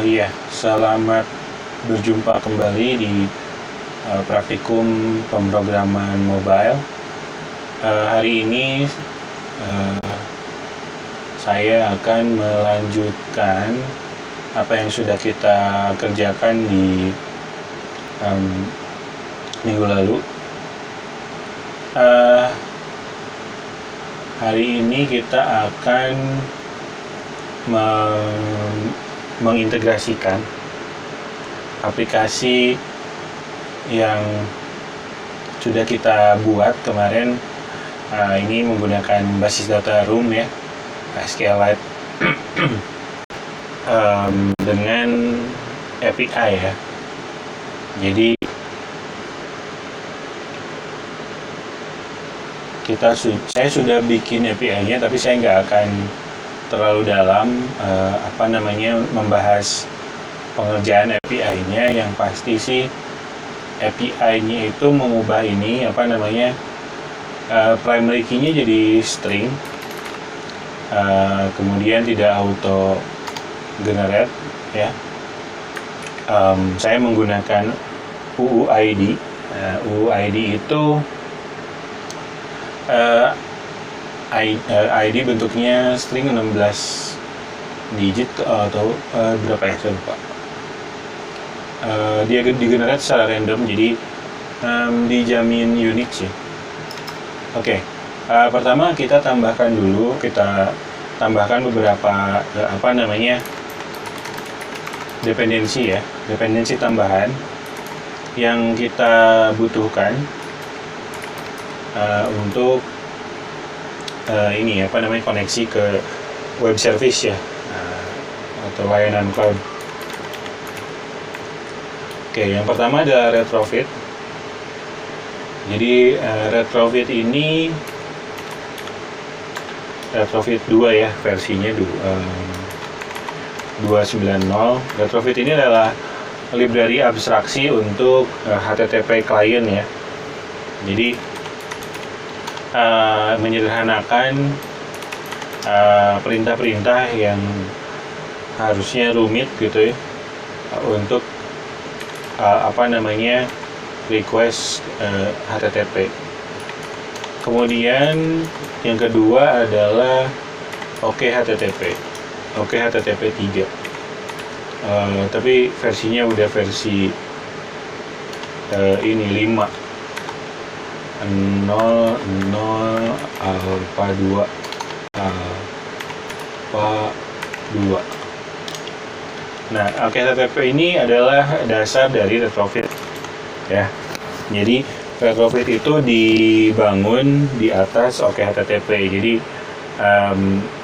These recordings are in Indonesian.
Iya, selamat berjumpa kembali di praktikum pemrograman mobile. Hari ini uh, saya akan melanjutkan apa yang sudah kita kerjakan di um, minggu lalu. Uh, Hari ini kita akan mengintegrasikan aplikasi yang sudah kita buat kemarin. Ini menggunakan basis data room ya, SQLite dengan API ya. Jadi saya sudah bikin API-nya, tapi saya nggak akan terlalu dalam membahas pengerjaan API-nya. Yang pasti sih API-nya itu mengubah ini primary key-nya jadi string, kemudian tidak auto generate ya. Saya menggunakan UUID. UUID itu ID bentuknya string 16 digit atau berapa ya, saya lupa. Dia digenerate secara random, jadi dijamin unik sih. Oke. Pertama kita tambahkan beberapa dependensi ya, dependensi tambahan yang kita butuhkan untuk koneksi ke web service ya, atau layanan cloud. Oke, yang pertama adalah retrofit. Jadi retrofit ini retrofit 2 ya, versinya 2.9.0. Retrofit ini adalah library abstraksi untuk HTTP client ya. Jadi menyederhanakan perintah-perintah yang harusnya rumit gitu ya, untuk request HTTP. Kemudian yang kedua adalah OKHTTP 3. Tapi versinya udah versi 5 0 alpha 2 alpha 2. Nah, OKHTTP ini adalah dasar dari retrofit ya. Jadi retrofit itu dibangun di atas OKHTTP. Jadi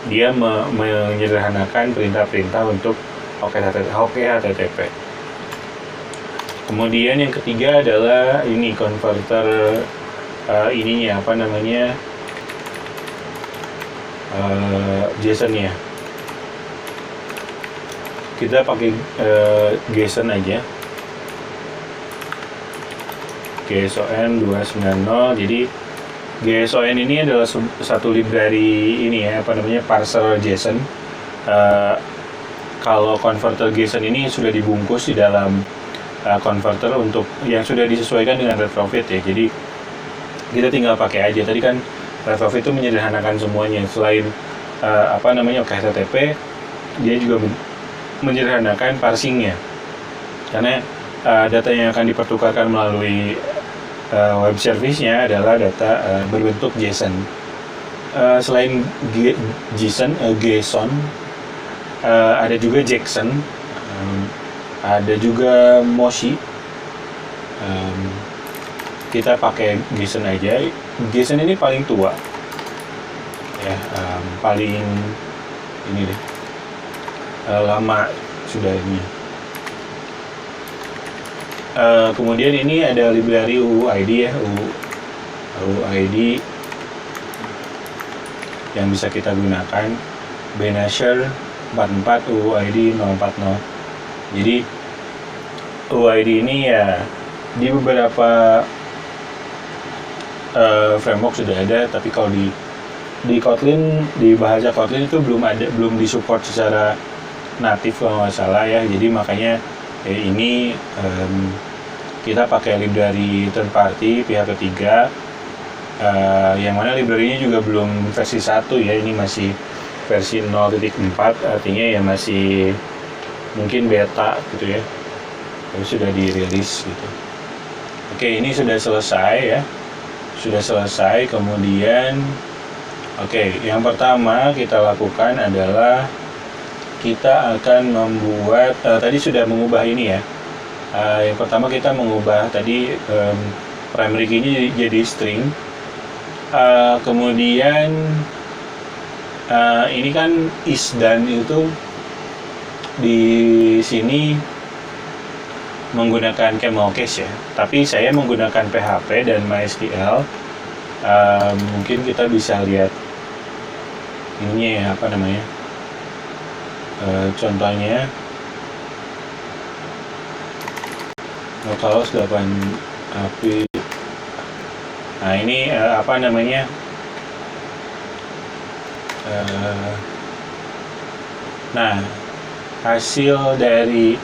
dia menyederhanakan perintah-perintah untuk OKHTTP. Kemudian yang ketiga adalah ini converter JSON ya. Kita pakai JSON aja, JSON 2.9.0. Jadi JSON ini adalah satu library parser JSON. Kalau converter JSON ini sudah dibungkus di dalam converter untuk yang sudah disesuaikan dengan retrofit ya. Jadi kita tinggal pakai aja. Tadi kan retrofit itu menyederhanakan semuanya. Selain OKHTTP, dia juga menyederhanakan parsingnya, karena data yang akan dipertukarkan melalui web service-nya adalah data berbentuk JSON. Selain JSON, ada juga JSON, ada juga Moshi. Kita pakai JSON aja. JSON ini paling tua ya, paling ini deh, lama sudah ini. Kemudian ini ada library UUID ya, UUID yang bisa kita gunakan, Benasher 44 UUID 040. Jadi UUID ini ya di beberapa framework sudah ada, tapi kalau di Kotlin, di bahasa Kotlin itu belum disupport secara natif kalau nggak salah ya, jadi makanya ini kita pakai library third party pihak ketiga, yang mana library-nya juga belum versi 1 ya, ini masih versi 0.4, artinya ya masih mungkin beta gitu ya, tapi sudah dirilis gitu. Oke, ini sudah selesai ya, sudah selesai. Kemudian yang pertama kita lakukan adalah kita akan membuat, tadi sudah mengubah ini ya. Yang pertama kita mengubah tadi primary key-nya jadi string. Kemudian ini kan is dan itu di sini menggunakan camel case ya, tapi saya menggunakan PHP dan MySQL. Mungkin kita bisa lihat ininya ya, apa namanya, contohnya localhost 8 API. Nah ini apa namanya, nah hasil dari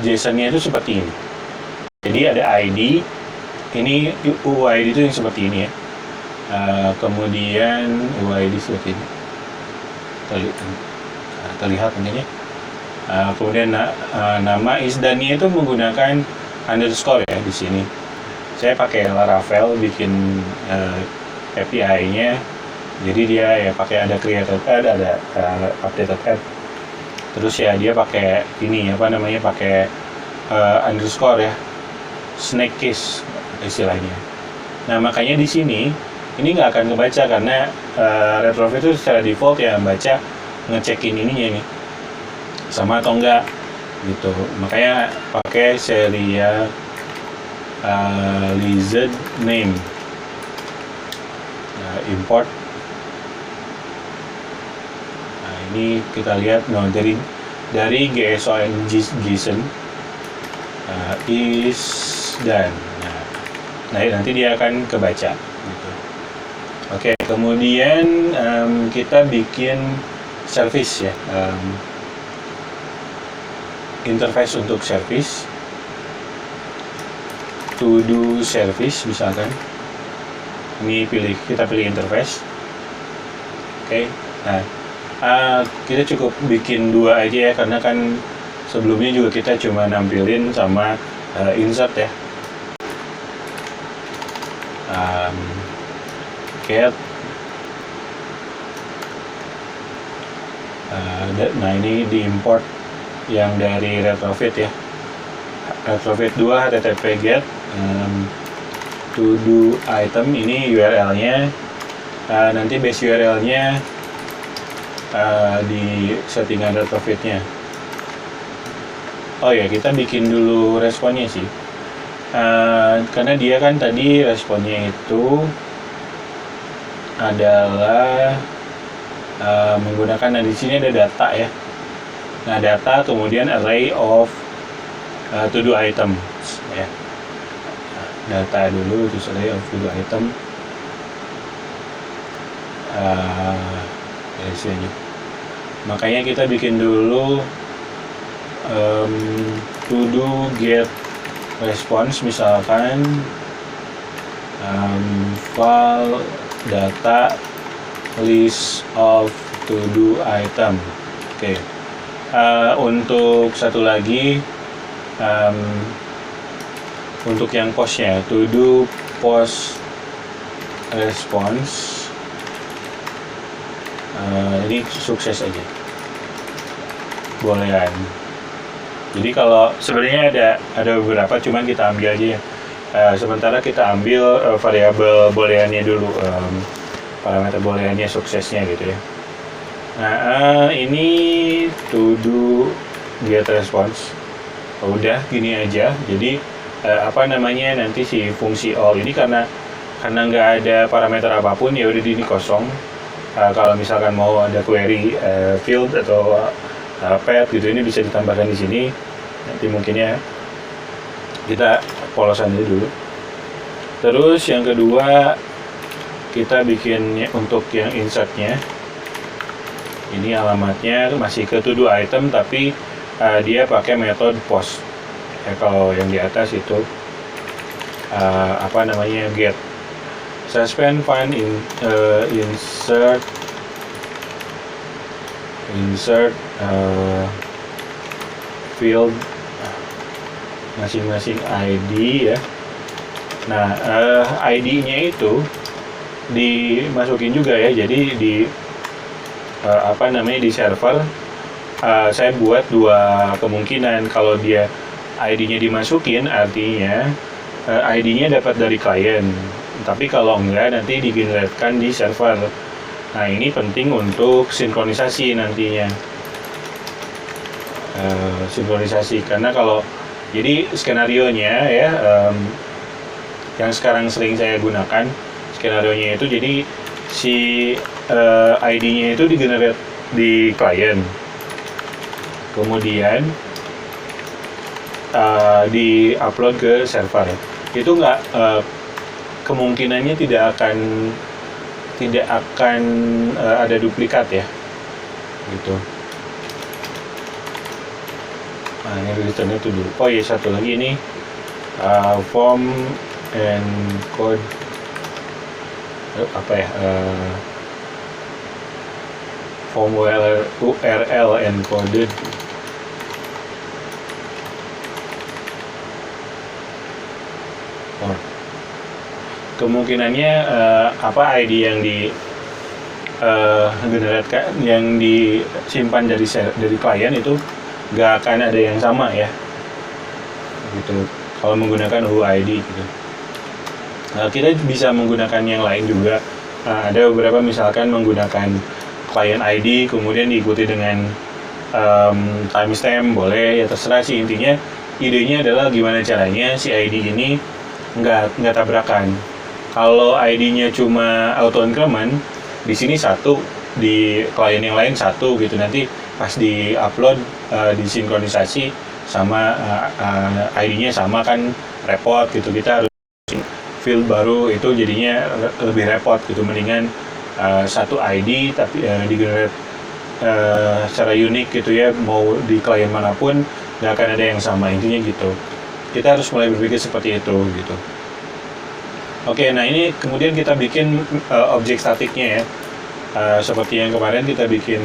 JSON-nya itu seperti ini. Jadi ada ID, ini UID itu yang seperti ini ya. Kemudian UID seperti ini, terlihat mungkin ya. Kemudian nama isdan-nya itu menggunakan underscore ya di sini. Saya pakai Laravel bikin API-nya, jadi dia ya pakai ada created add, ada updated add. Terus ya dia pakai ini apa namanya, pakai underscore ya, snake case istilahnya. Nah makanya di sini ini nggak akan kebaca karena retrofit itu secara default ya baca ngecekin ininya nih sama atau enggak gitu. Makanya pakai serial lizard name, import. Nah ini kita lihat dari GSON JSON is done. Nah nanti dia akan kebaca gitu. Oke, kemudian kita bikin service ya, interface untuk service, to do service misalkan. Ini kita pilih interface. Oke, nah kita cukup bikin 2 aja ya, karena kan sebelumnya juga kita cuma nampilin sama insert ya. Get nah ini diimport yang dari retrofit ya, retrofit 2 http get to do item, ini URL-nya. Nanti base URL-nya di settingan retrofitnya. Oh ya, kita bikin dulu responnya sih, karena dia kan tadi responnya itu adalah menggunakan, nah di sini ada data ya. Nah data kemudian array of to do items ya. Data dulu terus array of to do item. Dari sini. Makanya kita bikin dulu to do get response misalkan file data list of to do item. Oke. Untuk satu lagi, untuk yang postnya, to do post response. Ini sukses aja, bolehan. Jadi kalau sebenarnya ada beberapa, cuman kita ambil aja ya. Sementara kita ambil variabel bolehannya dulu, parameter bolehannya suksesnya gitu ya. Nah ini to do get response. Udah gini aja. Jadi apa namanya, nanti si fungsi all ini karena nggak ada parameter apapun, ya udah ini kosong. Kalau misalkan mau ada query field atau path gitu, ini bisa ditambahkan di sini. Nanti mungkin ya kita polosan dulu. Terus yang kedua kita bikin untuk yang insertnya. Ini alamatnya masih ke to do item, tapi dia pakai metode post. Ya, kalau yang di atas itu get. Suspend find insert field masing-masing ID ya. Nah, ID-nya itu dimasukin juga ya. Jadi di di server saya buat dua kemungkinan. Kalau dia ID-nya dimasukin, artinya ID-nya dapat dari klien. Tapi kalau enggak, nanti digeneratkan di server. Nah, ini penting untuk sinkronisasi nantinya. Sinkronisasi, karena kalau jadi skenarionya ya, yang sekarang sering saya gunakan skenarionya itu, jadi si ID-nya itu digenerate di klien, kemudian di-upload ke server. Itu nggak kemungkinannya tidak akan ada duplikat ya, gitu. Nah, ini return itu dulu. Oh iya, satu lagi ini form and code form URL encoded. Kemungkinannya ID yang di generate yang disimpan dari klien itu nggak akan ada yang sama ya, gitu. Kalau menggunakan UID gitu. Kita bisa menggunakan yang lain juga. Ada beberapa, misalkan menggunakan client ID kemudian diikuti dengan timestamp, boleh ya, terserah sih. Intinya idenya adalah gimana caranya si ID ini nggak tabrakan. Kalau ID-nya cuma auto increment, di sini satu, di klien yang lain satu gitu. Nanti pas di upload disinkronisasi sama ID-nya sama kan repot gitu. Kita harus field baru, itu jadinya lebih repot gitu. Mendingan satu ID tapi digenerate secara unik gitu ya, mau di klien manapun nggak akan ada yang sama, intinya gitu. Kita harus mulai berpikir seperti itu gitu. Oke, nah ini kemudian kita bikin objek statiknya ya. Seperti yang kemarin kita bikin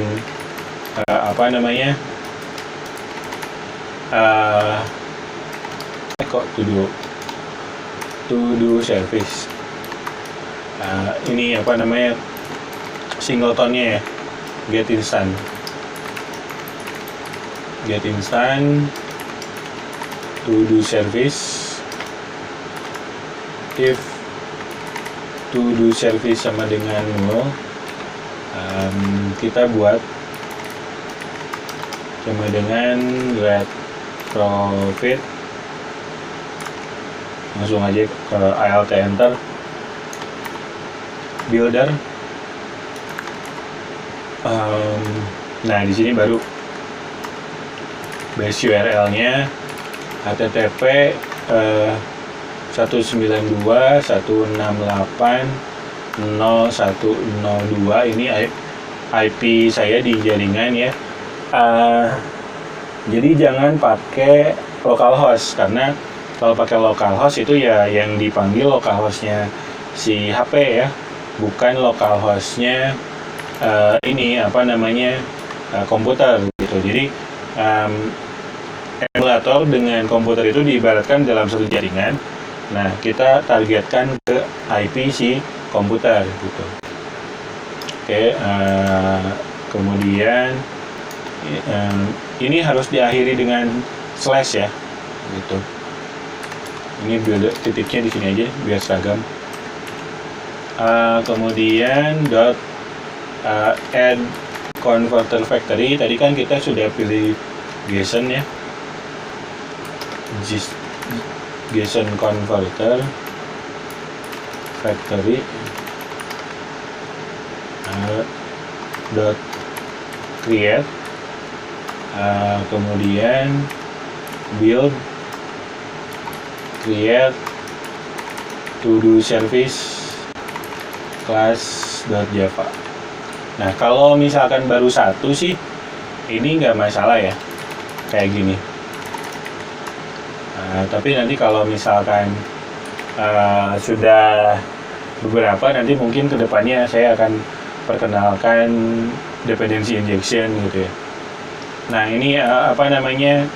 to do service. Ini singletonnya ya, get instant to do service. If to do service sama dengan null, kita buat sama dengan retrofit. Langsung aja ke alt enter, builder. Nah, di sini baru base URL-nya http 192.168.0102. Ini IP saya di jaringan ya. Jadi jangan pakai localhost, karena kalau pakai localhost itu ya yang dipanggil localhostnya si HP ya, bukan localhostnya komputer gitu. Jadi emulator dengan komputer itu diibaratkan dalam satu jaringan. Nah, kita targetkan ke IP si komputer gitu. Oke, kemudian ini harus diakhiri dengan slash ya, gitu. Ini titiknya di sini aja biar seragam. Kemudian add converter factory. Tadi kan kita sudah pilih JSON ya, JSON converter factory create, kemudian build create to do service class.java. Nah, kalau misalkan baru satu sih, ini nggak masalah ya, kayak gini. Tapi nanti kalau misalkan sudah beberapa, nanti mungkin kedepannya saya akan perkenalkan dependency injection gitu ya. Nah, ini apa namanya,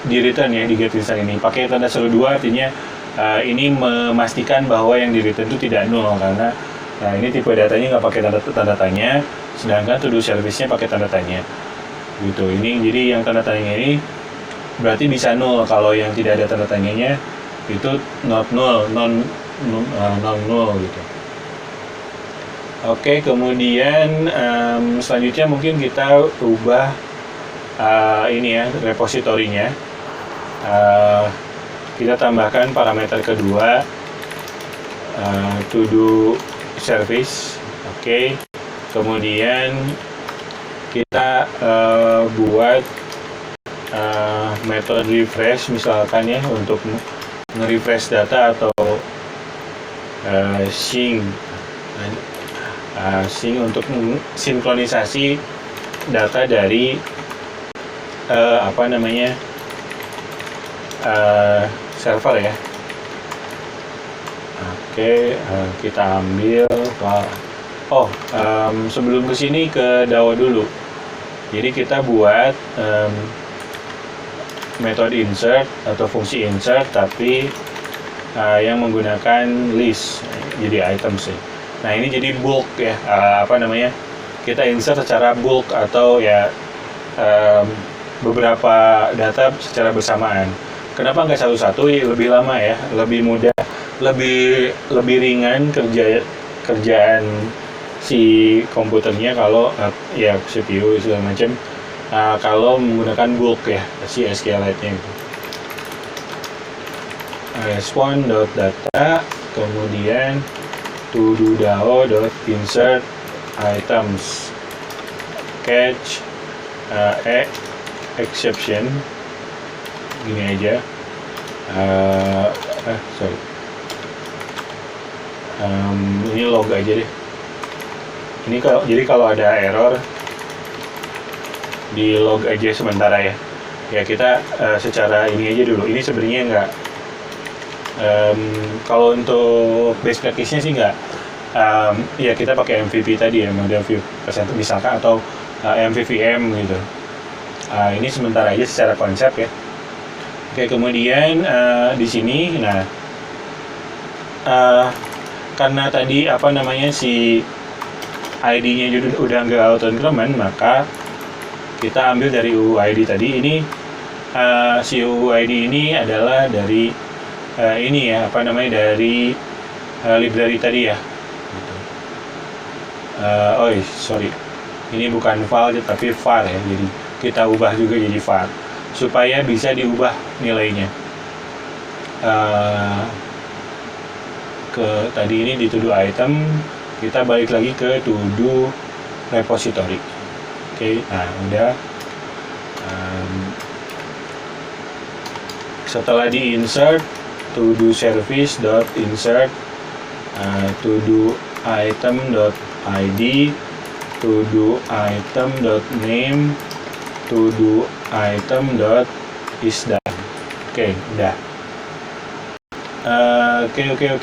di return ya, di get instant ini pakai tanda seru 2, artinya ini memastikan bahwa yang di return itu tidak nol, karena ini tipe datanya nggak pakai tanda tanya, sedangkan to do service-nya pakai tanda tanya gitu. Ini jadi yang tanda tanya ini berarti bisa nol, kalau yang tidak ada tanda tanyanya itu not null, non null gitu. Oke, kemudian selanjutnya mungkin kita ubah ini ya, repositorinya. Kita tambahkan parameter kedua, to do service. Oke, kemudian kita buat metode refresh misalkan ya, untuk nge-refresh data, atau sync untuk sinkronisasi data dari apa namanya, server ya. Oke, kita ambil sebelum kesini ke DAO dulu. Jadi kita buat metode insert atau fungsi insert, tapi yang menggunakan list, jadi items ya. Nah, ini jadi bulk ya, apa namanya, kita insert secara bulk, atau ya beberapa data secara bersamaan. Kenapa nggak satu-satu? Ya, lebih lama ya, lebih mudah, lebih ringan kerjaan si komputernya kalau ya CPU segala macam, kalau menggunakan bulk ya, si SQLite-nya. Respond.data, kemudian to do DAO.insert items, catch exception, gini aja. Ini log aja deh. Ini jadi kalau ada error, di log aja sementara ya. Ya, kita secara ini aja dulu. Ini sebenarnya nggak, kalau untuk best practice-nya sih nggak, ya kita pakai MVP tadi ya, model view percent misalkan, atau MVVM gitu. Ini sementara aja secara konsep ya. Oke, kemudian di sini, nah karena tadi apa namanya, si ID-nya udah nggak auto increment, maka kita ambil dari UUID tadi. Ini si UUID ini adalah dari ini ya, apa namanya, dari library tadi ya. Sorry, ini bukan file tapi var ya, jadi kita ubah juga jadi var supaya bisa diubah nilainya. Ke tadi ini di to do item, kita balik lagi ke to do repository. Oke, nah udah. Setelah di insert, to do service dot insert to do item dot id, to do item dot name, to do item dot is done. Oke, udah.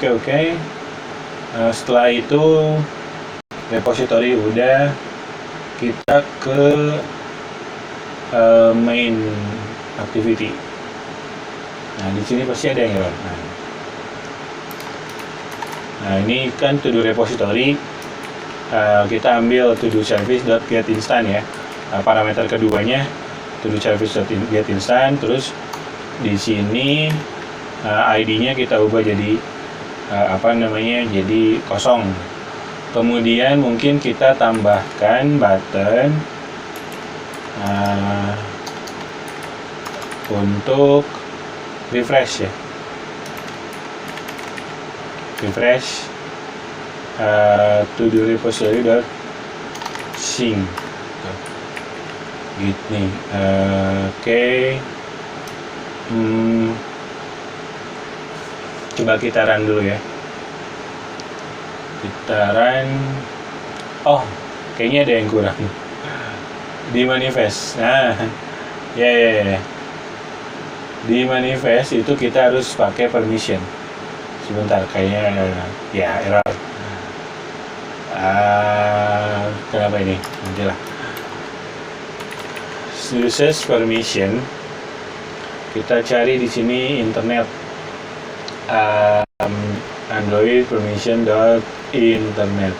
Oke. Setelah itu repository udah, kita ke main activity. Nah, di sini pasti ada yang error. Nah, ini kan to do repository, kita ambil to do service dot get instant ya. Parameter keduanya to do service dot get instant, terus di sini ID-nya kita ubah jadi apa namanya, jadi kosong. Kemudian mungkin kita tambahkan button untuk refresh ya, refresh to do repository dot sync gitu nih. Oke. Coba kita run dulu ya, kita run. Kayaknya ada yang kurang di manifest. Nah, ya. Di manifest itu kita harus pakai permission. Sebentar, kayaknya ya error. Kenapa ini? Nantilah. Uses permission. Kita cari di sini internet. Android permission dot internet.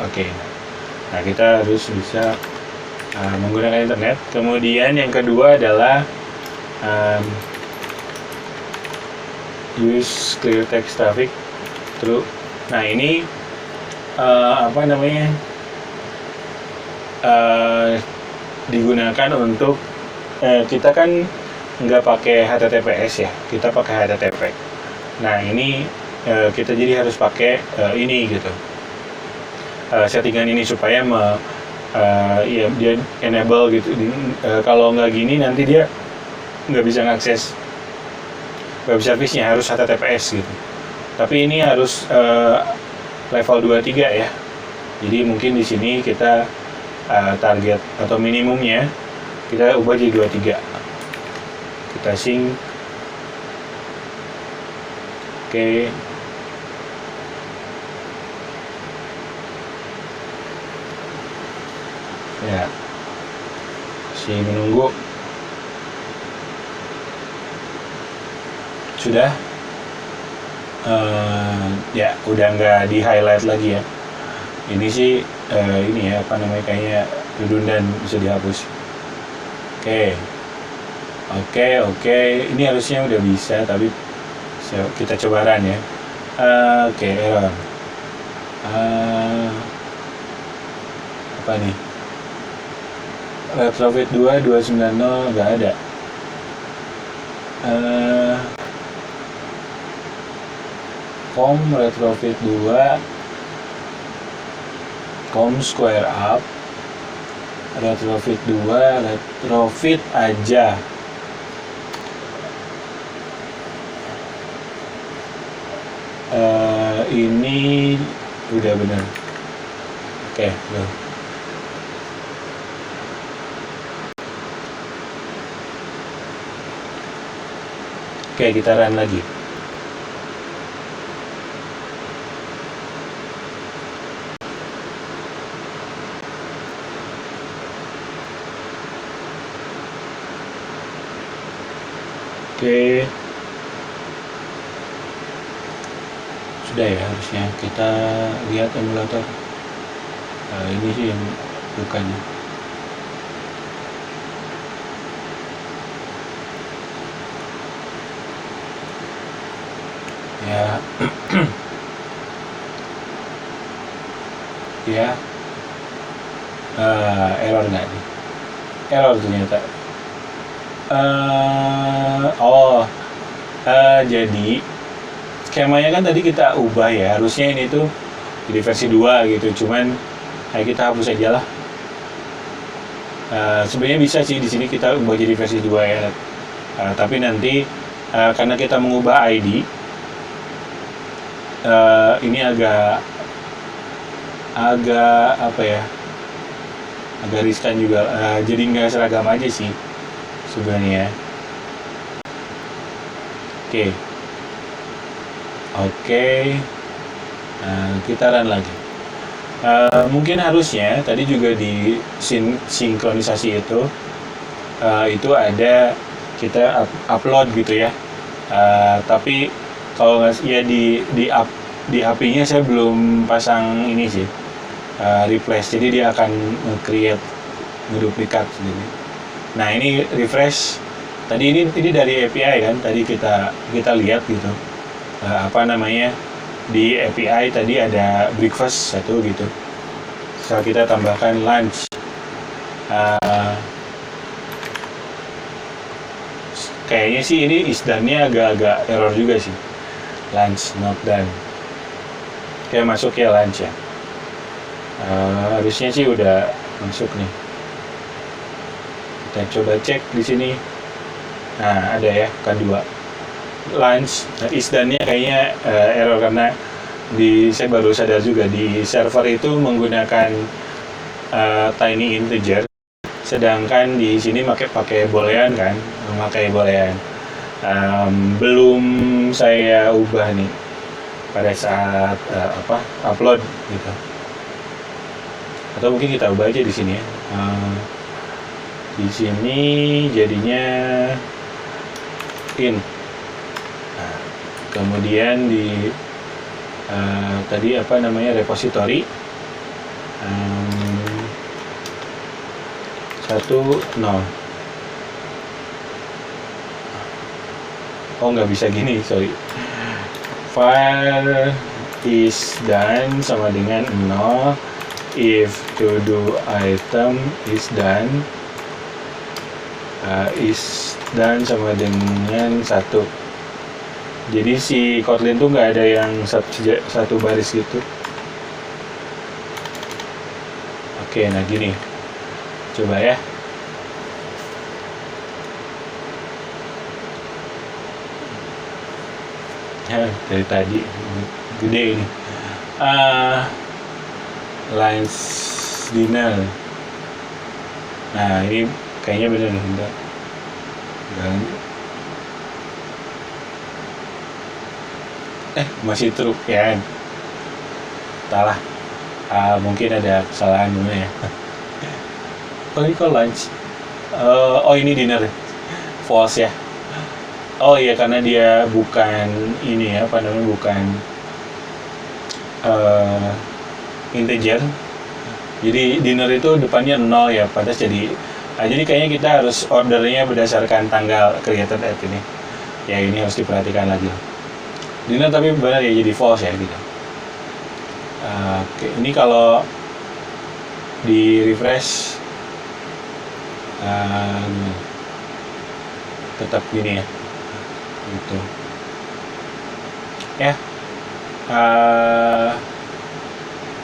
Oke. Nah, kita harus bisa menggunakan internet. Kemudian yang kedua adalah use clear text traffic true. Nah, ini digunakan untuk kita kan nggak pakai HTTPS ya, kita pakai HTTP. Nah, ini kita jadi harus pakai ini gitu, settingan ini supaya ya dia enable gitu. Kalau nggak gini nanti dia nggak bisa ngakses web service-nya, harus HTTPS gitu. Tapi ini harus level 23 ya. Jadi mungkin di sini kita target atau minimumnya kita ubah jadi 23. Kita sync. Oke. Ya. Si menunggu. Sudah. Ya udah nggak di highlight lagi ya. Ini sih ini ya kayaknya redundant, bisa dihapus. Oke, ini harusnya udah bisa, tapi kita coba run ya. Error. Apa nih? Retrofit 2290 nggak ada. Retrofit 2 square up, retrofit 2, retrofit aja. Ini udah benar. Loh. Kita run lagi. Sudah ya, harusnya kita lihat emulator. Ini sih yang bukannya. Ya. Ya. Error nggak nih? Error ternyata. Jadi skemanya kan tadi kita ubah ya, harusnya ini tuh jadi versi 2 gitu, cuman kita hapus aja lah. Sebenarnya bisa sih di sini kita ubah jadi versi 2 ya, tapi nanti karena kita mengubah ID, ini agak apa ya, agak riskan juga, jadi nggak seragam aja sih sebenarnya. Oke. Kita run lagi. Mungkin harusnya tadi juga di sinkronisasi itu ada kita upload gitu ya. Tapi kalau nggak ya di HP-nya saya belum pasang ini sih, replace. Jadi dia akan create ngeduplikat sendiri. Nah, ini refresh. Tadi ini dari API kan, tadi kita lihat gitu. Di API tadi ada breakfast 1 gitu. Setelah kita tambahkan lunch. Kayaknya sih ini is done-nya agak-agak error juga sih. Lunch not done. Masuk ya lunch ya. Harusnya sih udah masuk nih. Kita coba cek di sini. Nah, ada ya, kan 2 lunch. Is done-nya kayaknya error karena saya baru sadar juga di server itu menggunakan tiny integer, sedangkan di sini pakai boolean kan, memakai boolean. Belum saya ubah nih pada saat upload gitu. Atau mungkin kita ubah aja di sini ya. Di sini jadinya in. Nah, kemudian di tadi repository 10. Oh, nggak bisa gini, sorry. File is done sama dengan 0 if to do item is done sama dengan 1. Jadi si Kotlin tuh nggak ada yang satu baris gitu. Oke, nah gini, coba ya. Dari tadi gede ini. Lines dinner. Nah, ini kayaknya bener nih. Masih true ya. Entahlah. Mungkin ada kesalahan dulu ya. Oh, ini kok lunch? Oh, ini dinner. False ya. Oh iya, karena dia bukan ini ya, bukan integer. Jadi dinner itu depannya 0 ya, pantas jadi kayaknya kita harus ordernya berdasarkan tanggal created at ini. Ya, ini harus diperhatikan lagi. Dinner tapi benar ya, jadi false ya gitu. Oke, ini kalau di refresh tetap gini ya. Gitu. Ya.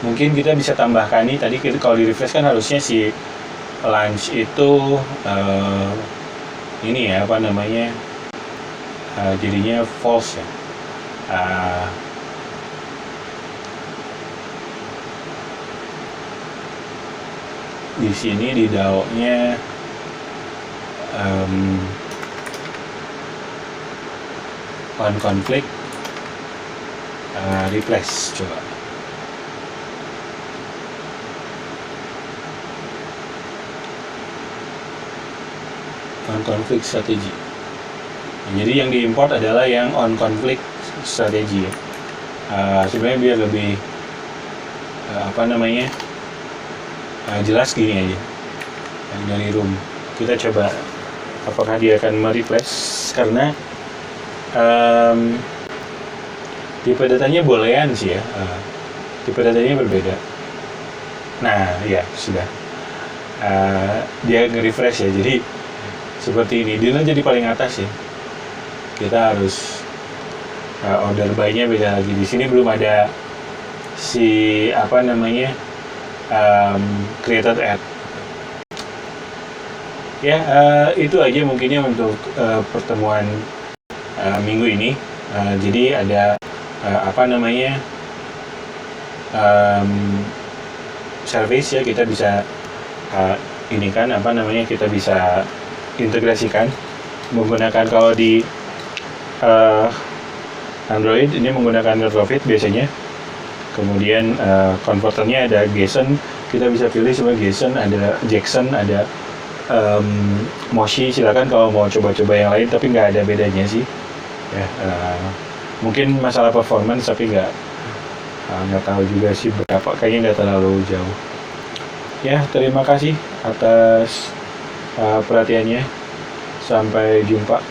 Mungkin kita bisa tambahkan nih, tadi kalau di refresh kan harusnya si lunch itu ini ya jadinya false ya. Di sini di DAO-nya on conflict replace, coba. On conflict strategy. Jadi yang diimport adalah yang on conflict strategy ya. Sebenarnya biar lebih jelas gini aja. Dari room kita coba apakah dia akan mereplace, karena tipe datanya boolean sih ya. Tipe datanya berbeda. Nah ya sudah, dia nge-refresh ya, jadi seperti ini. Dia jadi paling atas ya. Kita harus order by-nya beda lagi. Di sini belum ada si created at. Ya, itu aja mungkinnya untuk pertemuan minggu ini. Jadi ada service ya, kita bisa kita bisa integrasikan menggunakan, kalau di Android ini menggunakan retrofit biasanya. Kemudian konverternya ada JSON, kita bisa pilih semua JSON, ada Jackson, ada Moshi. Silakan kalau mau coba-coba yang lain, tapi nggak ada bedanya sih ya. Mungkin masalah performance, tapi nggak tahu juga sih berapa, kayaknya nggak terlalu jauh ya. Terima kasih atas perhatiannya, sampai jumpa.